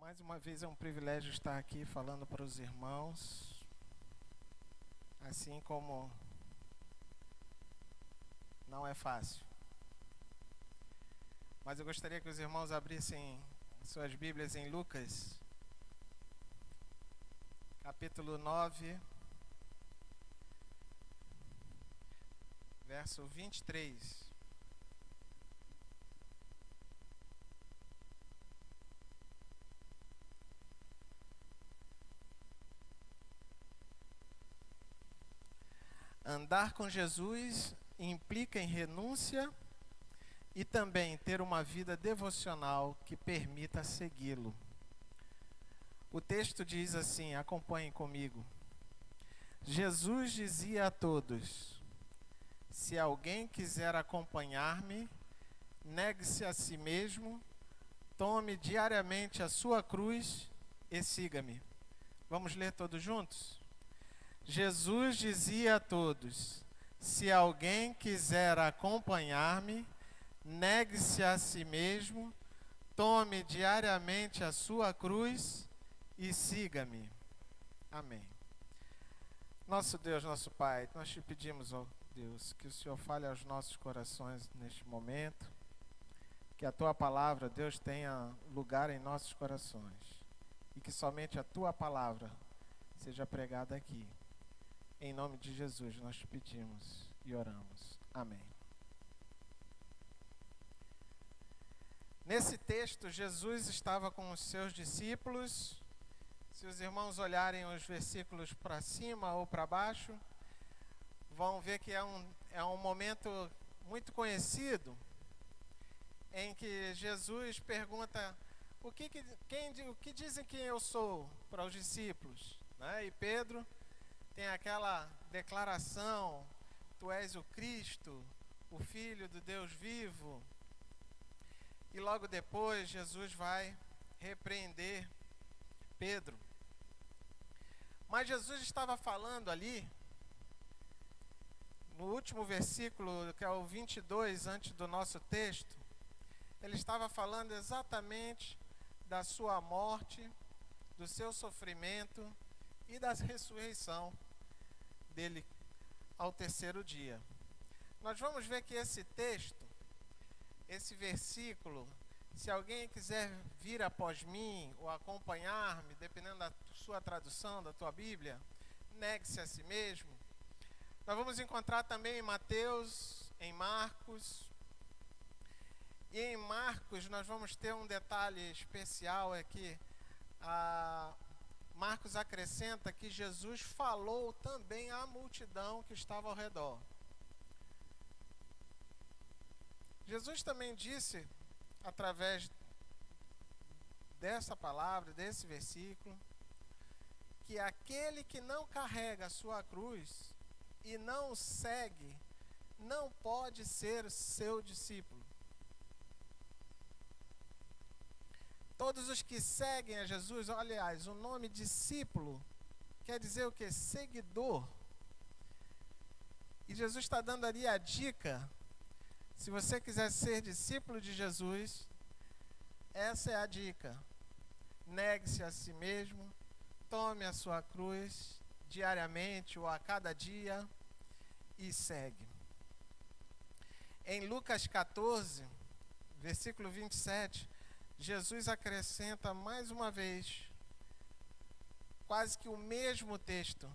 Mais uma vez é um privilégio estar aqui falando para os irmãos, assim como não é fácil. Mas eu gostaria que os irmãos abrissem suas Bíblias em Lucas, capítulo 9, verso 23. Andar com Jesus implica em renúncia e também ter uma vida devocional que permita segui-lo. O texto diz assim, acompanhem comigo. Jesus dizia a todos: se alguém quiser acompanhar-me, negue-se a si mesmo, tome diariamente a sua cruz e siga-me. Vamos ler todos juntos? Jesus dizia a todos: se alguém quiser acompanhar-me, negue-se a si mesmo, tome diariamente a sua cruz e siga-me. Amém. Nosso Deus, nosso Pai, nós te pedimos, ó Deus, que o Senhor fale aos nossos corações neste momento, que a Tua palavra, Deus, tenha lugar em nossos corações e que somente a Tua palavra seja pregada aqui. Em nome de Jesus nós te pedimos e oramos. Amém. Nesse texto, Jesus estava com os seus discípulos. Se os irmãos olharem os versículos para cima ou para baixo, vão ver que é um momento muito conhecido, em que Jesus pergunta: o que dizem que eu sou para os discípulos? Né? E Pedro tem aquela declaração: tu és o Cristo, o Filho do Deus vivo. E logo depois Jesus vai repreender Pedro. Mas Jesus estava falando ali, no último versículo, que é o 22, antes do nosso texto, ele estava falando exatamente da sua morte, do seu sofrimento e da ressurreição dele ao terceiro dia. Nós vamos ver que esse texto, esse versículo, se alguém quiser vir após mim ou acompanhar-me, dependendo da sua tradução, da tua Bíblia, negue-se a si mesmo. Nós vamos encontrar também em Mateus, em Marcos. E em Marcos nós vamos ter um detalhe especial aqui. Marcos acrescenta que Jesus falou também à multidão que estava ao redor. Jesus também disse, através dessa palavra, desse versículo, que aquele que não carrega a sua cruz e não o segue, não pode ser seu discípulo. Todos os que seguem a Jesus, aliás, o nome discípulo quer dizer o quê? Seguidor. E Jesus está dando ali a dica: se você quiser ser discípulo de Jesus, essa é a dica. Negue-se a si mesmo, tome a sua cruz diariamente ou a cada dia e segue. Em Lucas 14, versículo 27, Jesus acrescenta mais uma vez, quase que o mesmo texto.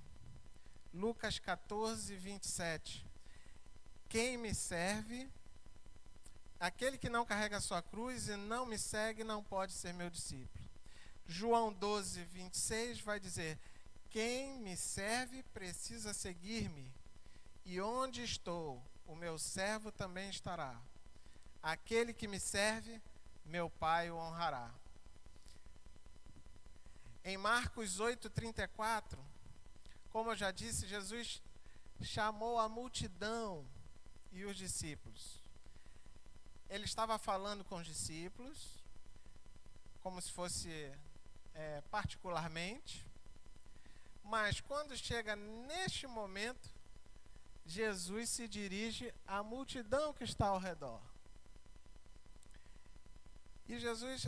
Lucas 14, 27. Quem me serve, aquele que não carrega a sua cruz e não me segue, não pode ser meu discípulo. João 12, 26 vai dizer: quem me serve precisa seguir-me, e onde estou, o meu servo também estará. Aquele que me serve, meu Pai o honrará. Em Marcos 8:34, como eu já disse, Jesus chamou a multidão e os discípulos. Ele estava falando com os discípulos, como se fosse particularmente, mas quando chega neste momento, Jesus se dirige à multidão que está ao redor. E Jesus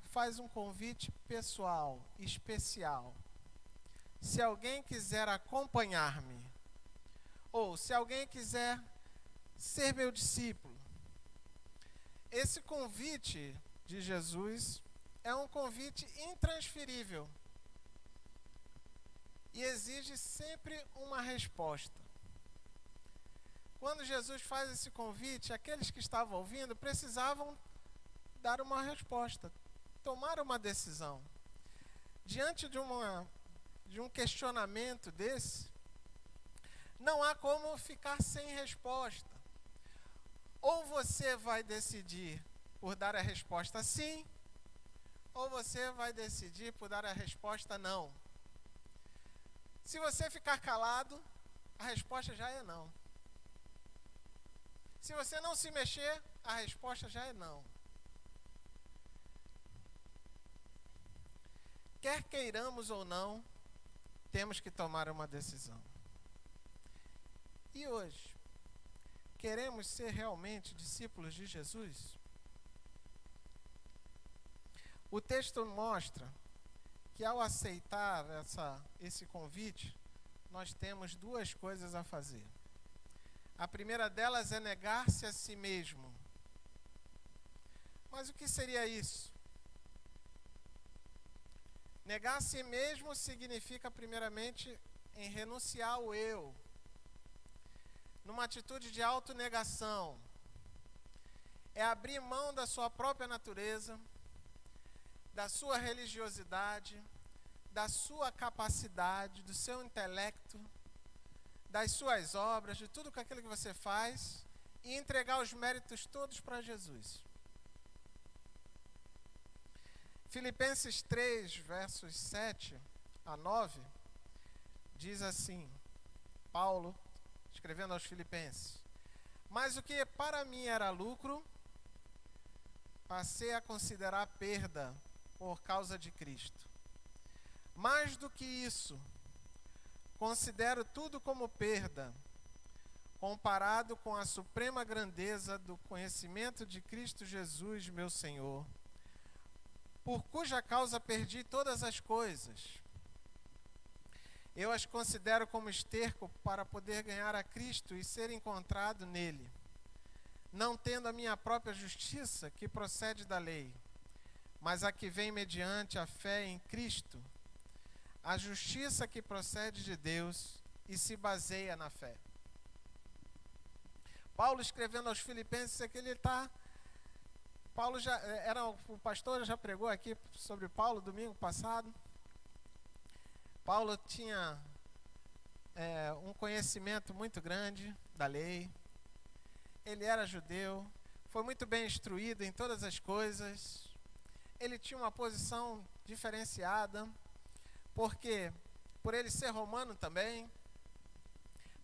faz um convite pessoal, especial. Se alguém quiser acompanhar-me, ou se alguém quiser ser meu discípulo, esse convite de Jesus é um convite intransferível e exige sempre uma resposta. Quando Jesus faz esse convite, aqueles que estavam ouvindo precisavam dar uma resposta, tomar uma decisão. Diante de um questionamento desse, não há como ficar sem resposta. Ou você vai decidir por dar a resposta sim, ou você vai decidir por dar a resposta não. Se você ficar calado, a resposta já é não. Se você não se mexer, a resposta já é não. Quer queiramos ou não, temos que tomar uma decisão. E hoje, queremos ser realmente discípulos de Jesus? O texto mostra que ao aceitar esse convite, nós temos duas coisas a fazer. A primeira delas é negar-se a si mesmo. Mas o que seria isso? Negar a si mesmo significa, primeiramente, em renunciar ao eu, numa atitude de autonegação. É abrir mão da sua própria natureza, da sua religiosidade, da sua capacidade, do seu intelecto, das suas obras, de tudo aquilo que você faz, e entregar os méritos todos para Jesus. Filipenses 3, versos 7 a 9, diz assim, Paulo, escrevendo aos Filipenses: mas o que para mim era lucro, passei a considerar perda por causa de Cristo. Mais do que isso, considero tudo como perda, comparado com a suprema grandeza do conhecimento de Cristo Jesus, meu Senhor, por cuja causa perdi todas as coisas. Eu as considero como esterco para poder ganhar a Cristo e ser encontrado nele, não tendo a minha própria justiça, que procede da lei, mas a que vem mediante a fé em Cristo, a justiça que procede de Deus e se baseia na fé. Paulo, escrevendo aos Filipenses, o pastor já pregou aqui sobre Paulo domingo passado. Paulo tinha um conhecimento muito grande da lei. Ele era judeu, foi muito bem instruído em todas as coisas. Ele tinha uma posição diferenciada, porque por ele ser romano também.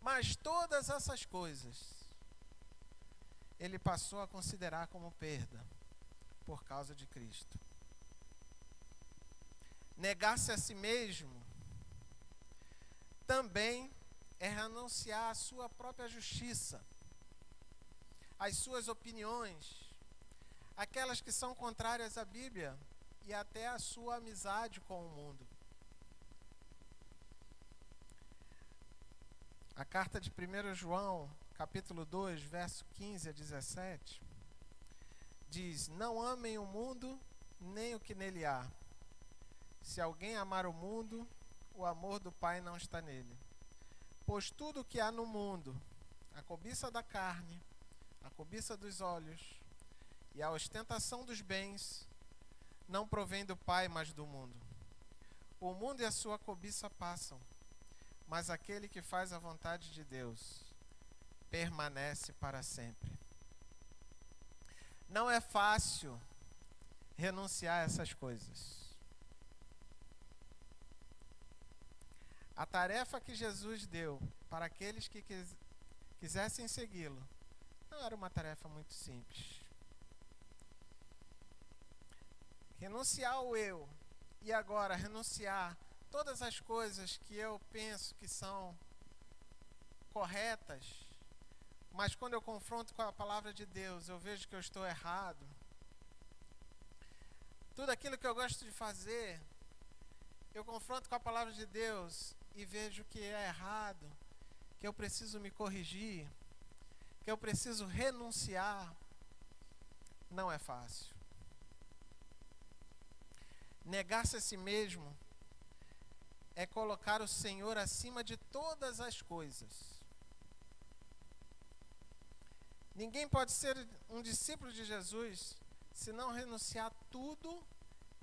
Mas todas essas coisas ele passou a considerar como perda por causa de Cristo. Negar-se a si mesmo também é renunciar à sua própria justiça, às suas opiniões, aquelas que são contrárias à Bíblia e até à sua amizade com o mundo. A carta de 1 João, capítulo 2, verso 15 a 17, diz: não amem o mundo, nem o que nele há. Se alguém amar o mundo, o amor do Pai não está nele. Pois tudo o que há no mundo, a cobiça da carne, a cobiça dos olhos e a ostentação dos bens, não provém do Pai, mas do mundo. O mundo e a sua cobiça passam, mas aquele que faz a vontade de Deus permanece para sempre. Não é fácil renunciar a essas coisas. A tarefa que Jesus deu para aqueles que quisessem segui-lo não era uma tarefa muito simples. Renunciar ao eu e agora renunciar todas as coisas que eu penso que são corretas, mas quando eu confronto com a palavra de Deus, eu vejo que eu estou errado. Tudo aquilo que eu gosto de fazer, eu confronto com a palavra de Deus e vejo que é errado, que eu preciso me corrigir, que eu preciso renunciar. Não é fácil. Negar-se a si mesmo é colocar o Senhor acima de todas as coisas. Ninguém pode ser um discípulo de Jesus se não renunciar a tudo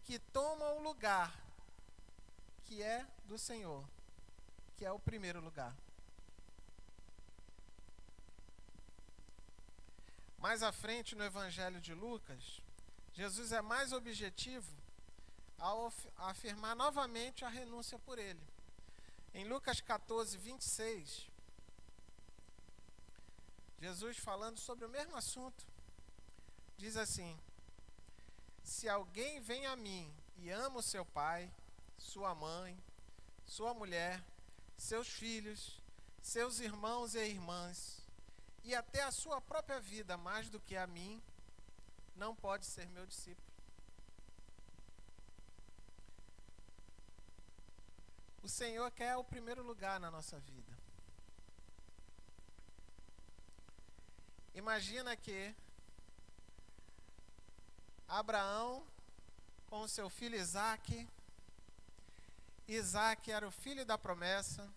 que toma o lugar que é do Senhor, que é o primeiro lugar. Mais à frente no Evangelho de Lucas, Jesus é mais objetivo ao afirmar novamente a renúncia por ele. Em Lucas 14, 26, Jesus falando sobre o mesmo assunto, diz assim: se alguém vem a mim e ama o seu pai, sua mãe, sua mulher, seus filhos, seus irmãos e irmãs, e até a sua própria vida mais do que a mim, não pode ser meu discípulo. O Senhor quer o primeiro lugar na nossa vida. Imagina que Abraão, com o seu filho Isaque, Isaque era o filho da promessa.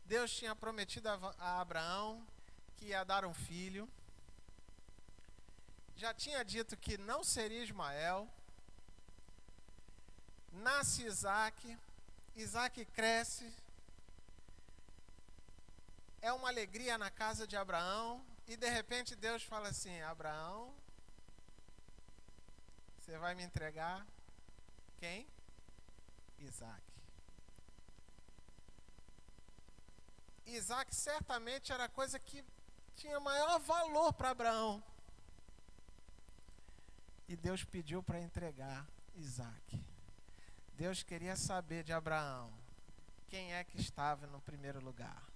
Deus tinha prometido a Abraão que ia dar um filho. Já tinha dito que não seria Ismael. Nasce Isaque. Isaque cresce. É uma alegria na casa de Abraão. E de repente Deus fala assim: Abraão, você vai me entregar quem? Isaque. Isaque certamente era a coisa que tinha maior valor para Abraão. E Deus pediu para entregar Isaque. Deus queria saber de Abraão quem é que estava no primeiro lugar.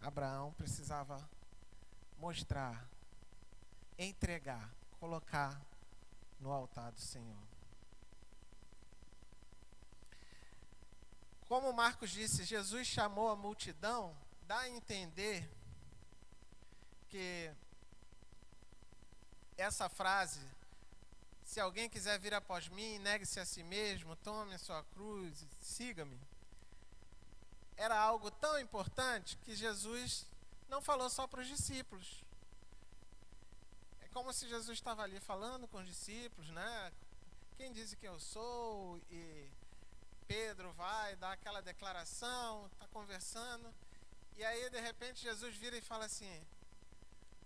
Abraão precisava mostrar, entregar, colocar no altar do Senhor. Como Marcos disse, Jesus chamou a multidão, dá a entender que essa frase, se alguém quiser vir após mim, negue-se a si mesmo, tome a sua cruz, siga-me, era algo tão importante que Jesus não falou só para os discípulos. É como se Jesus estava ali falando com os discípulos, né? Quem diz que eu sou? E Pedro vai dar aquela declaração, está conversando, e aí de repente Jesus vira e fala assim: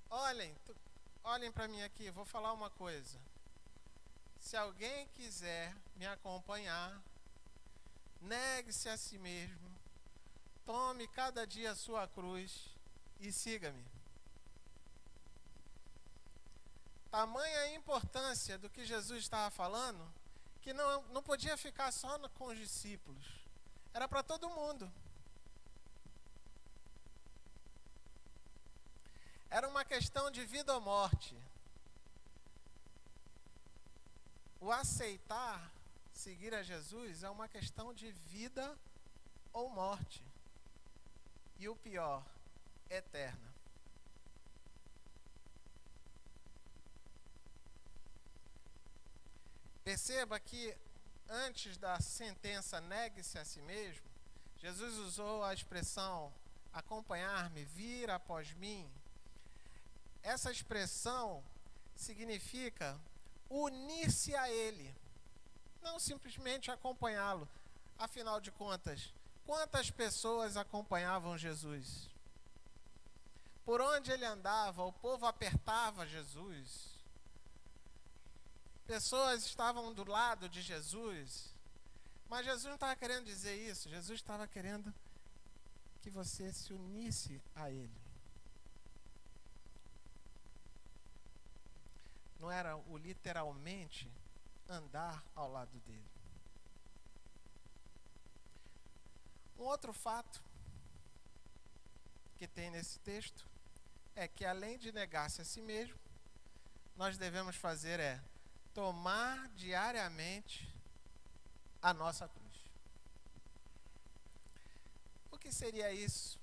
olhem para mim aqui, vou falar uma coisa. Se alguém quiser me acompanhar, negue-se a si mesmo, tome cada dia a sua cruz e siga-me. Tamanha a importância do que Jesus estava falando, que não podia ficar só com os discípulos. Era para todo mundo. Era uma questão de vida ou morte. O aceitar seguir a Jesus é uma questão de vida ou morte. E o pior, eterna. Perceba que antes da sentença negue-se a si mesmo, Jesus usou a expressão acompanhar-me, vir após mim. Essa expressão significa unir-se a Ele, não simplesmente acompanhá-lo. Afinal de contas, quantas pessoas acompanhavam Jesus? Por onde ele andava, o povo apertava Jesus. Pessoas estavam do lado de Jesus. Mas Jesus não estava querendo dizer isso. Jesus estava querendo que você se unisse a Ele. Não era o literalmente andar ao lado dele. Um outro fato que tem nesse texto é que, além de negar-se a si mesmo, nós devemos fazer tomar diariamente a nossa cruz. O que seria isso?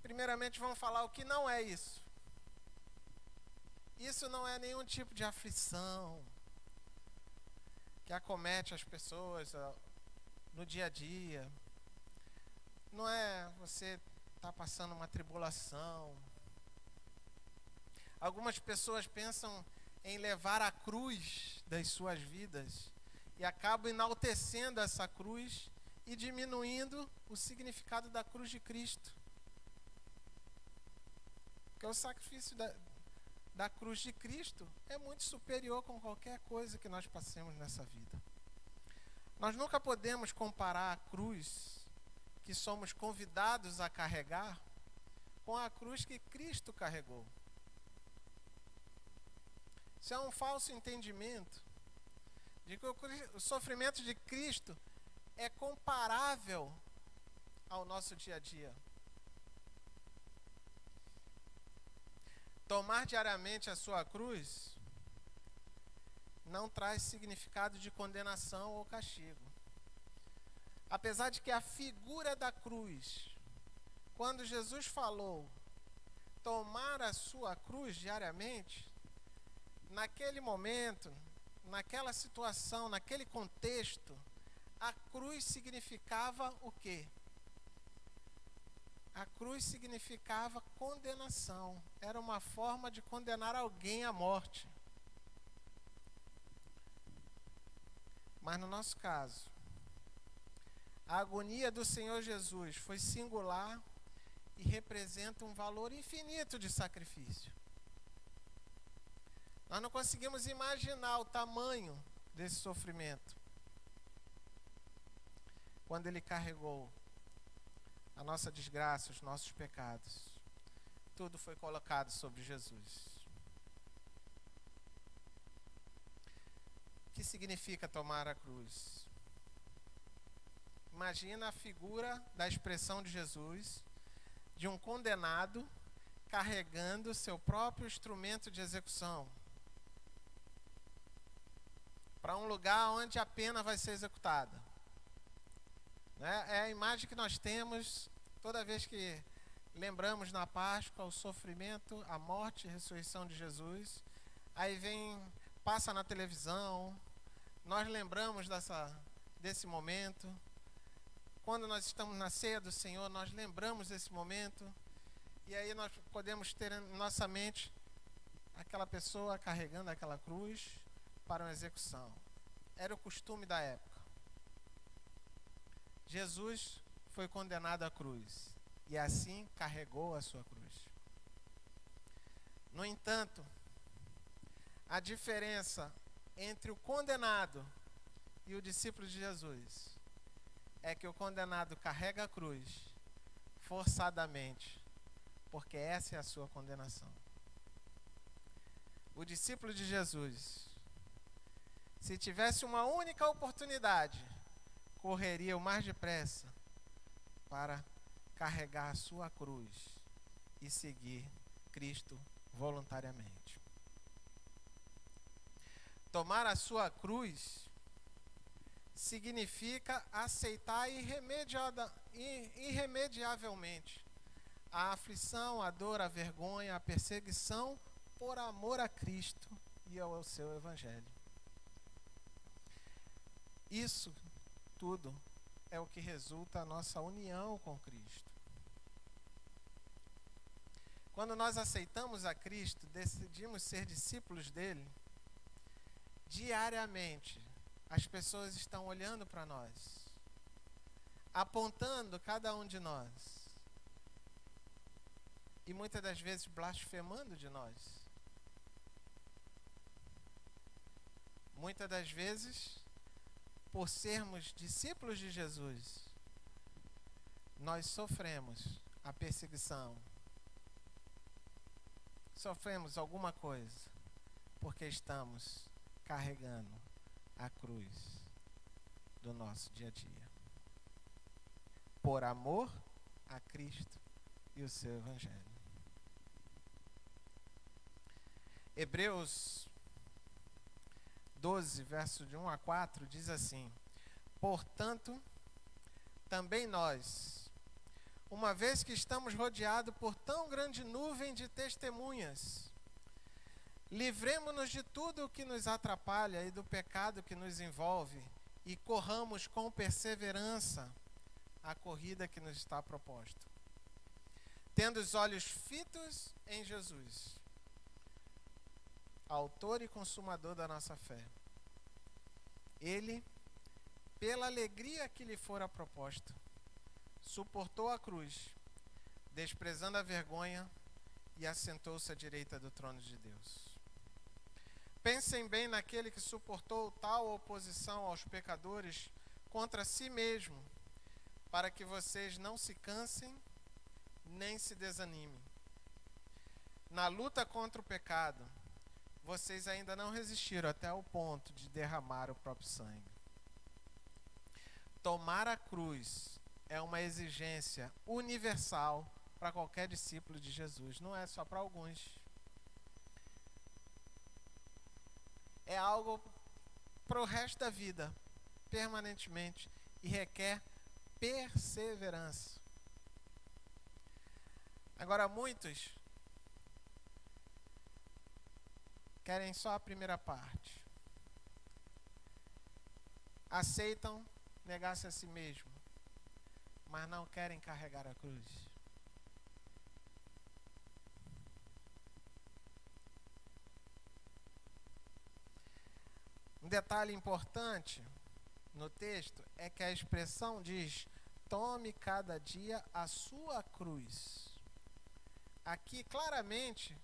Primeiramente, vamos falar o que não é isso. Isso não é nenhum tipo de aflição que acomete as pessoas no dia a dia. Não é você estar passando uma tribulação. Algumas pessoas pensam em levar a cruz das suas vidas e acabam enaltecendo essa cruz e diminuindo o significado da cruz de Cristo. Porque o sacrifício da cruz de Cristo é muito superior com qualquer coisa que nós passemos nessa vida. Nós nunca podemos comparar a cruz que somos convidados a carregar com a cruz que Cristo carregou. Isso é um falso entendimento de que o sofrimento de Cristo é comparável ao nosso dia a dia. Tomar diariamente a sua cruz não traz significado de condenação ou castigo. Apesar de que a figura da cruz, quando Jesus falou tomar a sua cruz diariamente, naquele momento, naquela situação, naquele contexto, a cruz significava o quê? A cruz significava condenação. Era uma forma de condenar alguém à morte. Mas no nosso caso, a agonia do Senhor Jesus foi singular e representa um valor infinito de sacrifício. Nós não conseguimos imaginar o tamanho desse sofrimento quando Ele carregou a nossa desgraça, os nossos pecados. Tudo foi colocado sobre Jesus. O que significa tomar a cruz? Imagina a figura da expressão de Jesus, de um condenado carregando seu próprio instrumento de execução para um lugar onde a pena vai ser executada. É a imagem que nós temos toda vez que lembramos na Páscoa o sofrimento, a morte e a ressurreição de Jesus. Aí passa na televisão, nós lembramos desse momento. Quando nós estamos na ceia do Senhor, nós lembramos desse momento. E aí nós podemos ter em nossa mente aquela pessoa carregando aquela cruz para uma execução. Era o costume da época. Jesus foi condenado à cruz e assim carregou a sua cruz. No entanto, a diferença entre o condenado e o discípulo de Jesus é que o condenado carrega a cruz forçadamente, porque essa é a sua condenação. O discípulo de Jesus, se tivesse uma única oportunidade, correria o mais depressa para carregar a sua cruz e seguir Cristo voluntariamente. Tomar a sua cruz significa aceitar irremediavelmente a aflição, a dor, a vergonha, a perseguição por amor a Cristo e ao seu Evangelho. Isso tudo é o que resulta a nossa união com Cristo. Quando nós aceitamos a Cristo, decidimos ser discípulos dele, diariamente as pessoas estão olhando para nós, apontando cada um de nós e muitas das vezes blasfemando de nós. Muitas das vezes, por sermos discípulos de Jesus, nós sofremos a perseguição, sofremos alguma coisa, porque estamos carregando a cruz do nosso dia a dia, por amor a Cristo e o seu Evangelho. Hebreus 12, verso de 1 a 4, diz assim: portanto, também nós, uma vez que estamos rodeados por tão grande nuvem de testemunhas, livremo-nos de tudo o que nos atrapalha e do pecado que nos envolve, e corramos com perseverança a corrida que nos está proposta, tendo os olhos fitos em Jesus, autor e consumador da nossa fé. Ele, pela alegria que lhe fora proposta, suportou a cruz, desprezando a vergonha, e assentou-se à direita do trono de Deus. Pensem bem naquele que suportou tal oposição aos pecadores contra si mesmo, para que vocês não se cansem nem se desanimem. Na luta contra o pecado, vocês ainda não resistiram até o ponto de derramar o próprio sangue. Tomar a cruz é uma exigência universal para qualquer discípulo de Jesus, não é só para alguns. É algo para o resto da vida, permanentemente, e requer perseverança. Agora, muitos querem só a primeira parte. Aceitam negar-se a si mesmo, mas não querem carregar a cruz. Um detalhe importante no texto é que a expressão diz: tome cada dia a sua cruz. Aqui, claramente,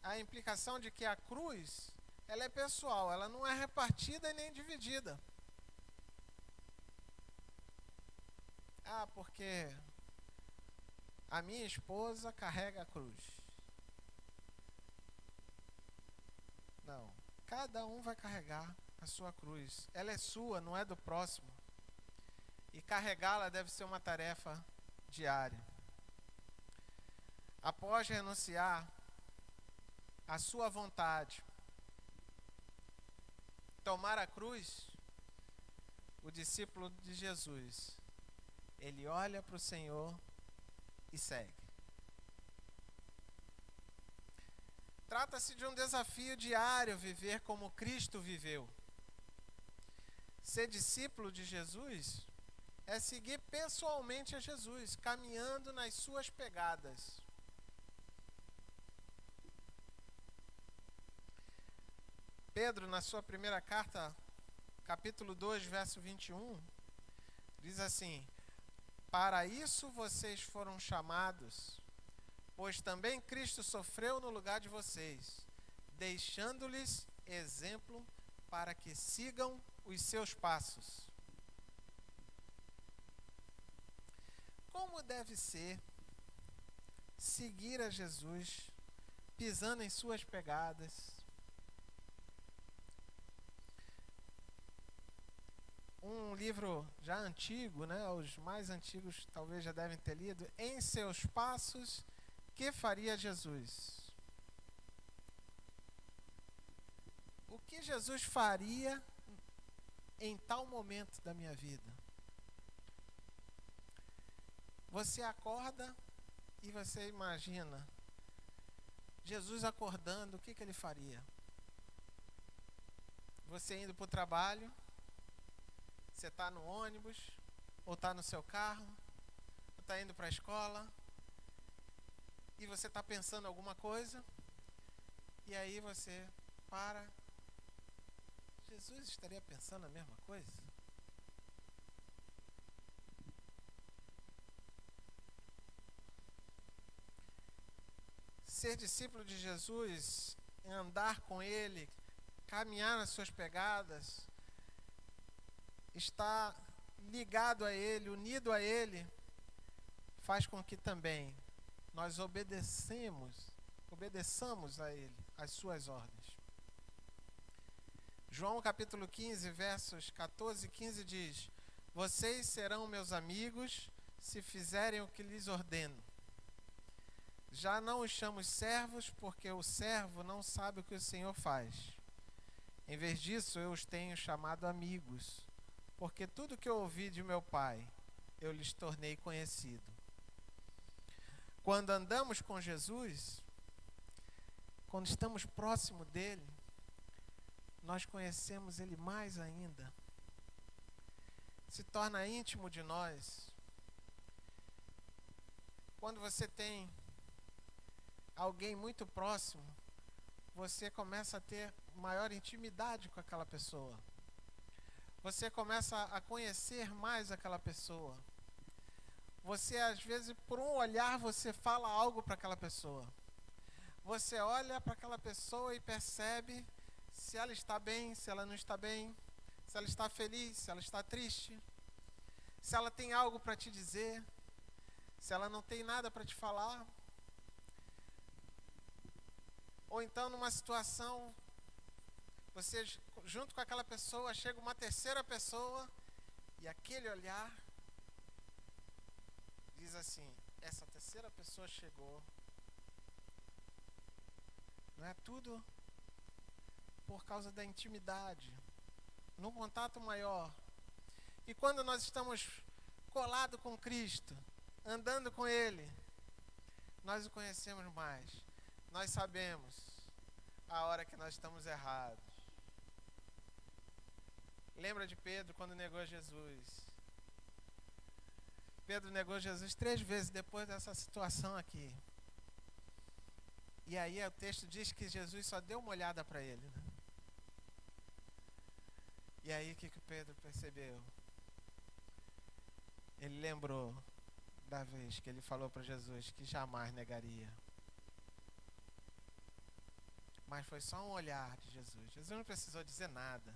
a implicação de que a cruz, ela é pessoal, ela não é repartida e nem dividida. Ah, porque a minha esposa carrega a cruz. Não, cada um vai carregar a sua cruz. Ela é sua, não é do próximo. E carregá-la deve ser uma tarefa diária. Após renunciar à sua vontade, tomar a cruz, o discípulo de Jesus, ele olha para o Senhor e segue. Trata-se de um desafio diário viver como Cristo viveu. Ser discípulo de Jesus é seguir pessoalmente a Jesus, caminhando nas suas pegadas. Pedro, na sua primeira carta, capítulo 2, verso 21, diz assim: para isso vocês foram chamados, pois também Cristo sofreu no lugar de vocês, deixando-lhes exemplo para que sigam os seus passos. Como deve ser seguir a Jesus, pisando em suas pegadas? Um livro já antigo, né? Os mais antigos talvez já devem ter lido, Em Seus Passos, que faria Jesus? O que Jesus faria em tal momento da minha vida? Você acorda e você imagina Jesus acordando, o que ele faria? Você indo para o trabalho, você está no ônibus, ou está no seu carro, ou está indo para a escola, e você está pensando alguma coisa, e aí você para. Jesus estaria pensando a mesma coisa? Ser discípulo de Jesus, andar com Ele, caminhar nas suas pegadas, estar ligado a Ele, unido a Ele, faz com que também nós obedeçamos a Ele, as suas ordens. João capítulo 15, versos 14 e 15 diz: vocês serão meus amigos se fizerem o que lhes ordeno. Já não os chamo servos, porque o servo não sabe o que o Senhor faz. Em vez disso, eu os tenho chamado amigos, porque tudo que eu ouvi de meu Pai, eu lhes tornei conhecido. Quando andamos com Jesus, quando estamos próximo dele, nós conhecemos ele mais ainda. Se torna íntimo de nós. Quando você tem alguém muito próximo, você começa a ter maior intimidade com aquela pessoa. Você começa a conhecer mais aquela pessoa. Você, às vezes, por um olhar, você fala algo para aquela pessoa. Você olha para aquela pessoa e percebe se ela está bem, se ela não está bem, se ela está feliz, se ela está triste, se ela tem algo para te dizer, se ela não tem nada para te falar. Ou então, numa situação, você, junto com aquela pessoa, chega uma terceira pessoa e aquele olhar diz assim: essa terceira pessoa chegou. Não é tudo por causa da intimidade, num contato maior. E quando nós estamos colados com Cristo, andando com Ele, nós o conhecemos mais. Nós sabemos a hora que nós estamos errados. Lembra de Pedro quando negou Jesus? Pedro negou Jesus 3 vezes depois dessa situação aqui. E aí o texto diz que Jesus só deu uma olhada para ele, né? E aí o que Pedro percebeu? Ele lembrou da vez que ele falou para Jesus que jamais negaria. Mas foi só um olhar de Jesus. Jesus não precisou dizer nada.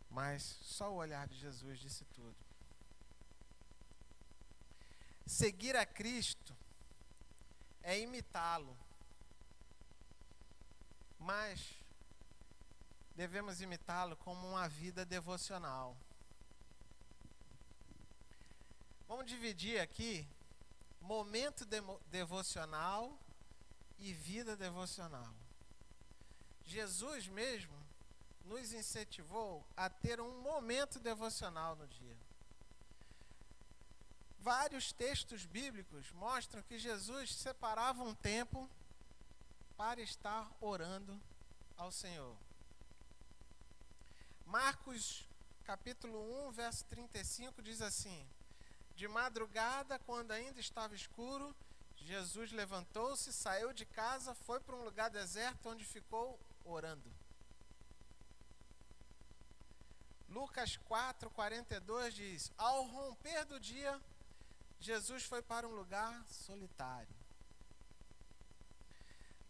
Mas só o olhar de Jesus disse tudo. Seguir a Cristo é imitá-lo. Mas devemos imitá-lo como uma vida devocional. Vamos dividir aqui momento devocional e vida devocional. Jesus mesmo nos incentivou a ter um momento devocional no dia. Vários textos bíblicos mostram que Jesus separava um tempo para estar orando ao Senhor. Marcos capítulo 1, verso 35 diz assim: de madrugada, quando ainda estava escuro, Jesus levantou-se, saiu de casa, foi para um lugar deserto onde ficou orando. Lucas 4:42 diz: ao romper do dia, Jesus foi para um lugar solitário.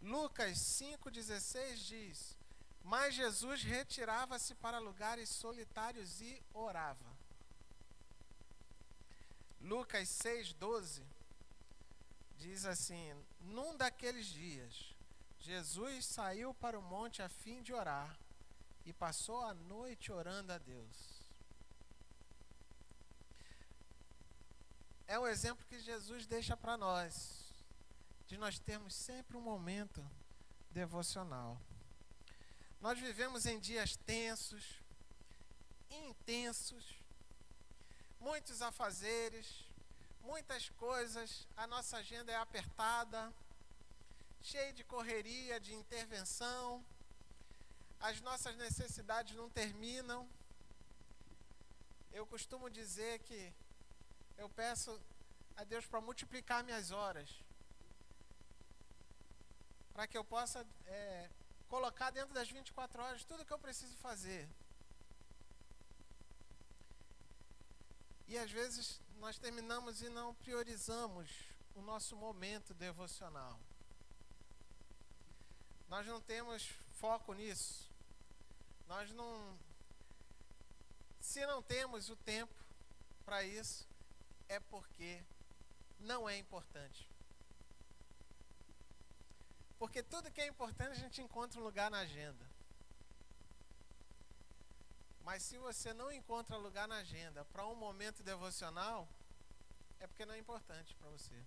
Lucas 5:16 diz: mas Jesus retirava-se para lugares solitários e orava. Lucas 6:12 diz assim: num daqueles dias, Jesus saiu para o monte a fim de orar e passou a noite orando a Deus. É um exemplo que Jesus deixa para nós, de nós termos sempre um momento devocional. Nós vivemos em dias tensos, intensos, muitos afazeres, muitas coisas, a nossa agenda é apertada, cheia de correria, de intervenção, as nossas necessidades não terminam. Eu costumo dizer que eu peço a Deus para multiplicar minhas horas, para que eu possa colocar dentro das 24 horas tudo que eu preciso fazer. E às vezes nós terminamos e não priorizamos o nosso momento devocional. Nós não temos foco nisso. Se não temos o tempo para isso, é porque não é importante. Porque tudo que é importante a gente encontra um lugar na agenda. Mas se você não encontra lugar na agenda para um momento devocional, é porque não é importante para você.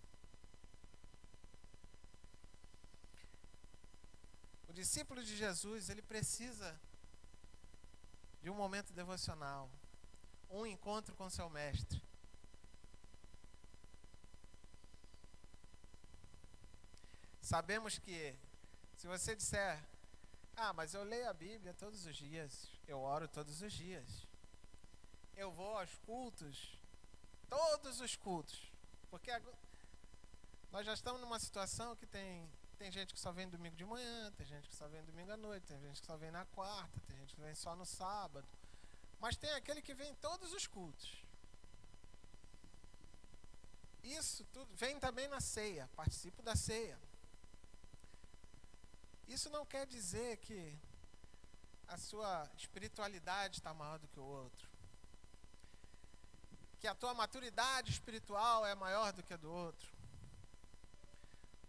O discípulo de Jesus, ele precisa de um momento devocional, um encontro com seu mestre. Sabemos que se você disser, mas eu leio a Bíblia todos os dias, eu oro todos os dias, eu vou aos cultos, todos os cultos, porque nós já estamos numa situação que tem gente que só vem domingo de manhã, tem gente que só vem domingo à noite, tem gente que só vem na quarta, tem gente que vem só no sábado, mas tem aquele que vem em todos os cultos. Isso tudo vem também na ceia, participo da ceia. Isso não quer dizer que a sua espiritualidade está maior do que o outro, que a tua maturidade espiritual é maior do que a do outro,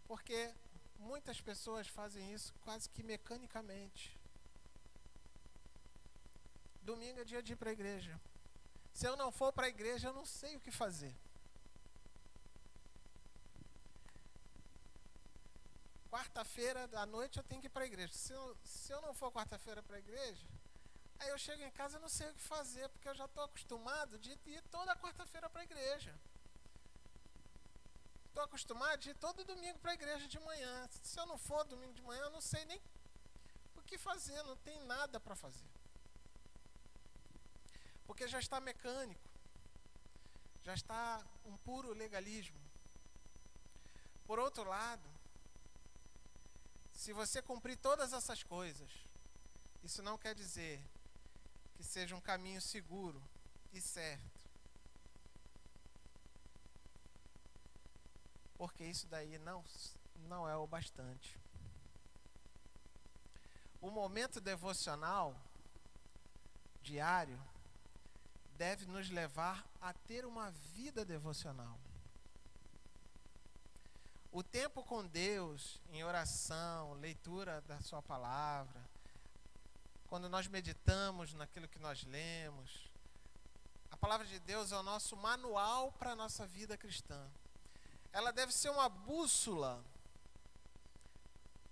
porque muitas pessoas fazem isso quase que mecanicamente. Domingo é dia de ir para a igreja. Se eu não for para a igreja, eu não sei o que fazer. Quarta-feira à noite eu tenho que ir para a igreja. Se eu não for quarta-feira para a igreja, aí eu chego em casa e não sei o que fazer, porque eu já estou acostumado de ir toda quarta-feira para a igreja. Estou acostumado de ir todo domingo para a igreja de manhã. Se eu não for domingo de manhã, eu não sei nem o que fazer, não tem nada para fazer. Porque já está mecânico, já está um puro legalismo. Por outro lado, se você cumprir todas essas coisas, isso não quer dizer que seja um caminho seguro e certo. Porque isso daí não é o bastante. O momento devocional diário deve nos levar a ter uma vida devocional. O tempo com Deus, em oração, leitura da sua palavra, quando nós meditamos naquilo que nós lemos, a palavra de Deus é o nosso manual para a nossa vida cristã. Ela deve ser uma bússola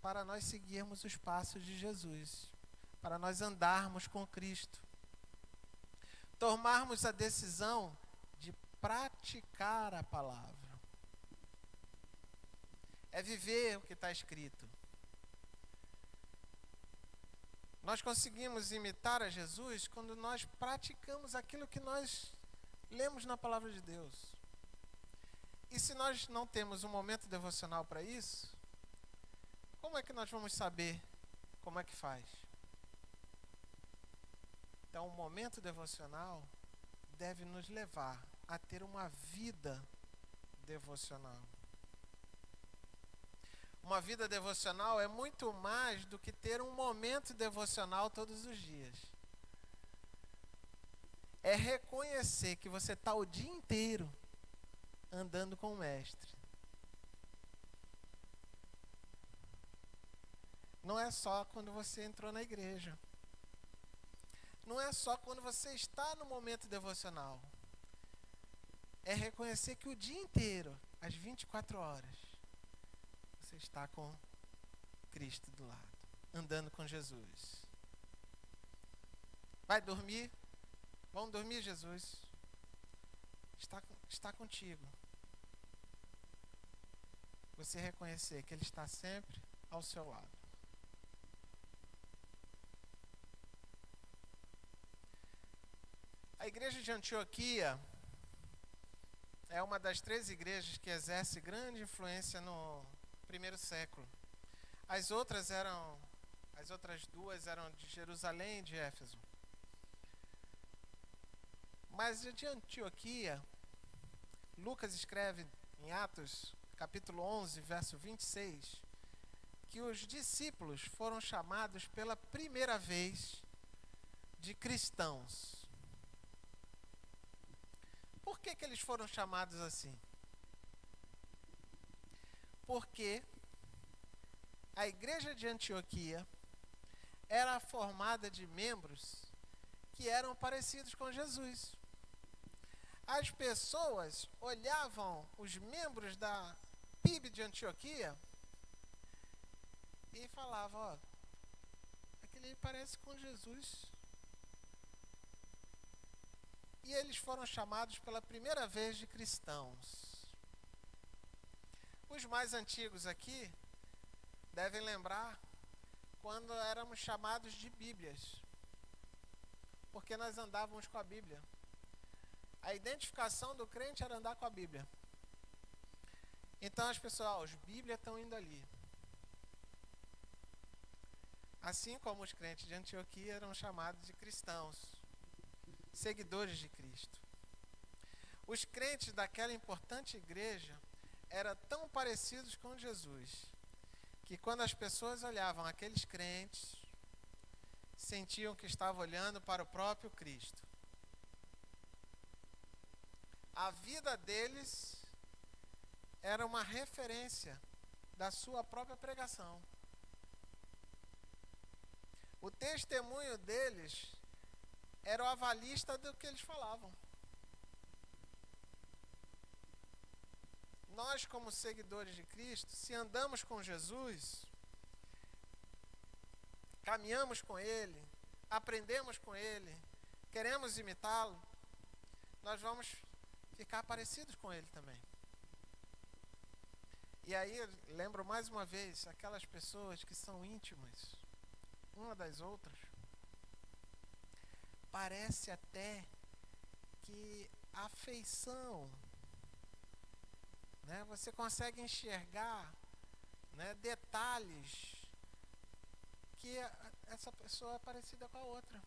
para nós seguirmos os passos de Jesus, para nós andarmos com Cristo, tomarmos a decisão de praticar a palavra. É viver o que está escrito. Nós conseguimos imitar a Jesus quando nós praticamos aquilo que nós lemos na palavra de Deus. E se nós não temos um momento devocional para isso, como é que nós vamos saber como é que faz? Então, o momento devocional deve nos levar a ter uma vida devocional. Uma vida devocional é muito mais do que ter um momento devocional todos os dias. É reconhecer que você está o dia inteiro andando com o Mestre. Não é só quando você entrou na igreja. Não é só quando você está no momento devocional. É reconhecer que o dia inteiro, às 24 horas, você está com Cristo do lado, andando com Jesus. Vai dormir? Vamos dormir, Jesus? Está contigo. Você reconhecer que Ele está sempre ao seu lado. A igreja de Antioquia é uma das 3 igrejas que exerce grande influência no primeiro século. As outras 2 eram de Jerusalém e de Éfeso. Mas de Antioquia, Lucas escreve em Atos, capítulo 11, verso 26, que os discípulos foram chamados pela primeira vez de cristãos. Por que eles foram chamados assim? Porque a igreja de Antioquia era formada de membros que eram parecidos com Jesus. As pessoas olhavam os membros da PIB de Antioquia e falavam, ele parece com Jesus. E eles foram chamados pela primeira vez de cristãos. Os mais antigos aqui devem lembrar quando éramos chamados de Bíblias, porque nós andávamos com a Bíblia. A identificação do crente era andar com a Bíblia. Então as pessoas, os Bíblias estão indo ali. Assim como os crentes de Antioquia eram chamados de cristãos, seguidores de Cristo. Os crentes daquela importante igreja eram tão parecidos com Jesus, que quando as pessoas olhavam aqueles crentes, sentiam que estavam olhando para o próprio Cristo. A vida deles era uma referência da sua própria pregação. O testemunho deles era o avalista do que eles falavam. Nós, como seguidores de Cristo, se andamos com Jesus, caminhamos com Ele, aprendemos com Ele, queremos imitá-lo, nós vamos ficar parecidos com Ele também. E aí, lembro mais uma vez, aquelas pessoas que são íntimas uma das outras, parece até que a afeição, né, você consegue enxergar, né, detalhes que essa pessoa é parecida com a outra.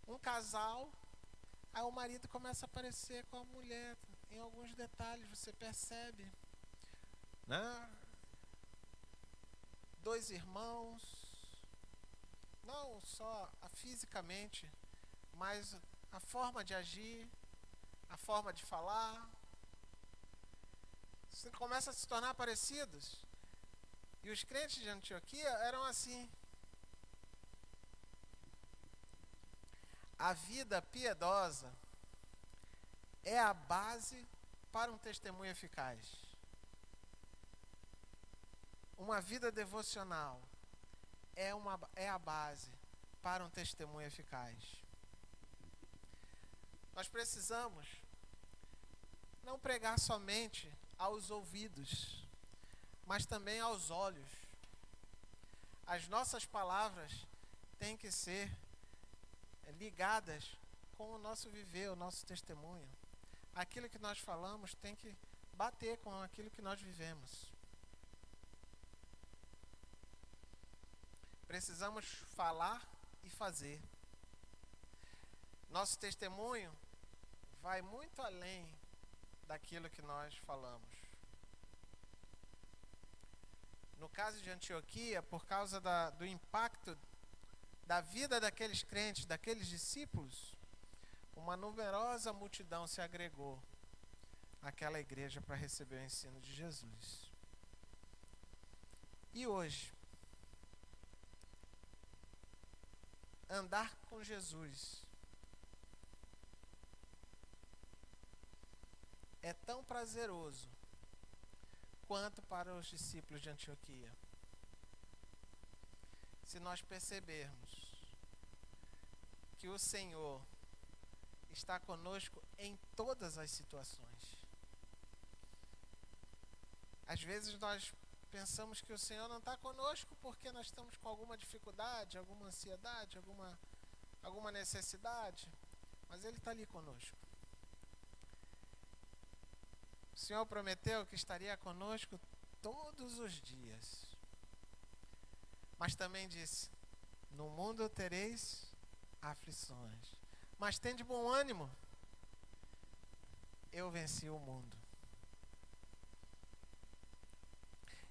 Um casal, aí o marido começa a parecer com a mulher em alguns detalhes, você percebe, né? Dois irmãos, não só fisicamente, mas a forma de agir, a forma de falar, você começa a se tornar parecidos. E os crentes de Antioquia eram assim. A vida piedosa é a base para um testemunho eficaz. Uma vida devocional é a base para um testemunho eficaz. Nós precisamos não pregar somente aos ouvidos, mas também aos olhos. As nossas palavras têm que ser ligadas com o nosso viver, o nosso testemunho. Aquilo que nós falamos tem que bater com aquilo que nós vivemos. Precisamos falar e fazer. Nosso testemunho vai muito além daquilo que nós falamos. No caso de Antioquia, por causa do impacto da vida daqueles crentes, daqueles discípulos, uma numerosa multidão se agregou àquela igreja para receber o ensino de Jesus. E hoje, andar com Jesus é tão prazeroso quanto para os discípulos de Antioquia. Se nós percebermos que o Senhor está conosco em todas as situações. Às vezes nós pensamos que o Senhor não está conosco porque nós estamos com alguma dificuldade, alguma ansiedade, alguma necessidade, mas Ele está ali conosco. O Senhor prometeu que estaria conosco todos os dias. Mas também disse: no mundo tereis aflições, mas tende bom ânimo, eu venci o mundo.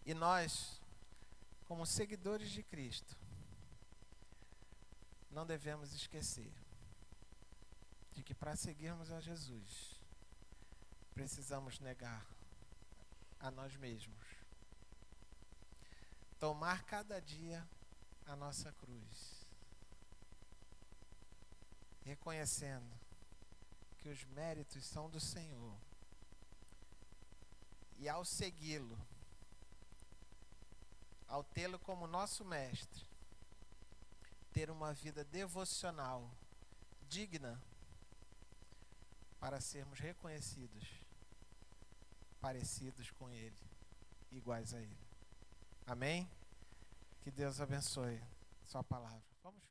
E nós, como seguidores de Cristo, não devemos esquecer de que para seguirmos a Jesus, precisamos negar a nós mesmos, tomar cada dia a nossa cruz, reconhecendo que os méritos são do Senhor, e ao segui-lo, ao tê-lo como nosso mestre, ter uma vida devocional digna para sermos reconhecidos, parecidos com Ele, iguais a Ele. Amém? Que Deus abençoe sua palavra. Vamos